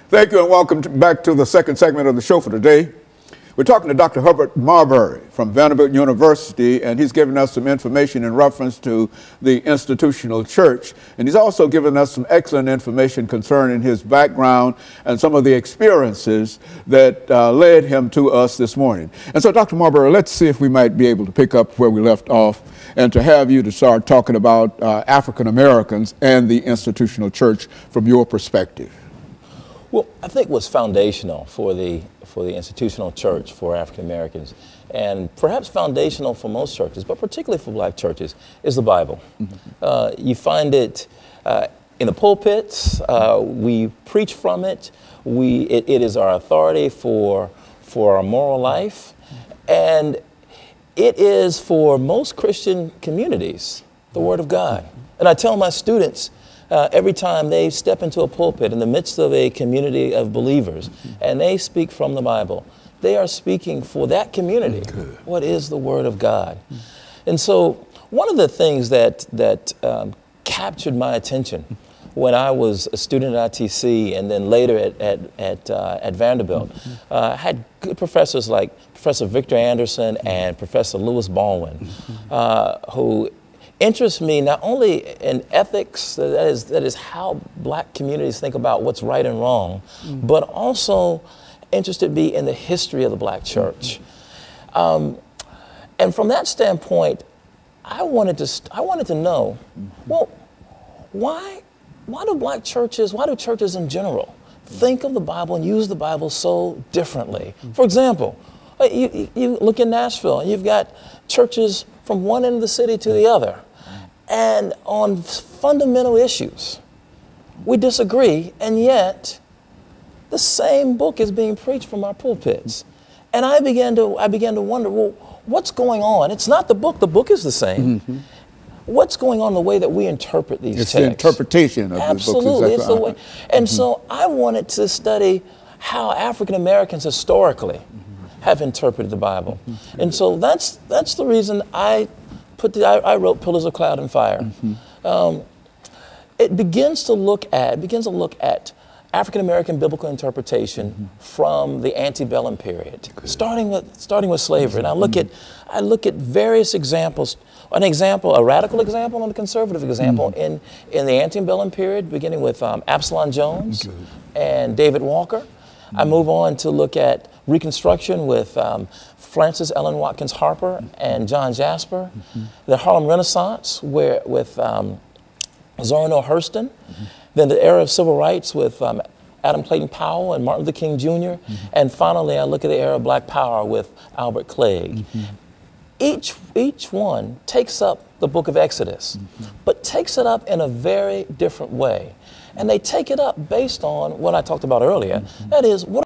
Thank you and welcome back to the second segment of the show for today. We're talking to Dr. Herbert Marbury from Vanderbilt University, and he's given us some information in reference to the institutional church. And he's also given us some excellent information concerning his background and some of the experiences that led him to us this morning. And so, Dr. Marbury, let's see if we might be able to pick up where we left off and to have you to start talking about African Americans and the institutional church from your perspective. Well, I think what's foundational for the institutional church for African Americans, and perhaps foundational for most churches, but particularly for black churches, is the Bible. Mm-hmm. You find it in the pulpits. We preach from it. It is our authority for our moral life, and it is for most Christian communities the Word of God. And I tell my students, every time they step into a pulpit in the midst of a community of believers and they speak from the Bible, they are speaking for that community. What is the Word of God? And so one of the things that captured my attention when I was a student at ITC and then later at Vanderbilt, had good professors like Professor Victor Anderson and Professor Lewis Baldwin, who interests me not only in ethics, that is how black communities think about what's right and wrong, but also interested me in the history of the black church. And from that standpoint, I wanted to know, well, why do black churches, why do churches in general think of the Bible and use the Bible so differently? For example, you look in Nashville and you've got churches from one end of the city to the other. And on fundamental issues, we disagree, and yet the same book is being preached from our pulpits. And I began to wonder, well, what's going on? It's not the book is the same. Mm-hmm. What's going on in the way that we interpret these texts? It's the interpretation of the book. Absolutely, it's the way. And so I wanted to study how African Americans historically have interpreted the Bible. And so that's the reason I wrote Pillars of Cloud and Fire. It begins to look at African American biblical interpretation from the antebellum period, starting with slavery. And I look at various examples. A radical example and a conservative example in the antebellum period, beginning with Absalom Jones and David Walker. I move on to look at Reconstruction with Frances Ellen Watkins Harper and John Jasper. The Harlem Renaissance with Zora Neale Hurston. Then the era of civil rights with Adam Clayton Powell and Martin Luther King Jr. And finally, I look at the era of Black Power with Albert Clegg. Each one takes up the book of Exodus, but takes it up in a very different way. And they take it up based on what I talked about earlier. That is, what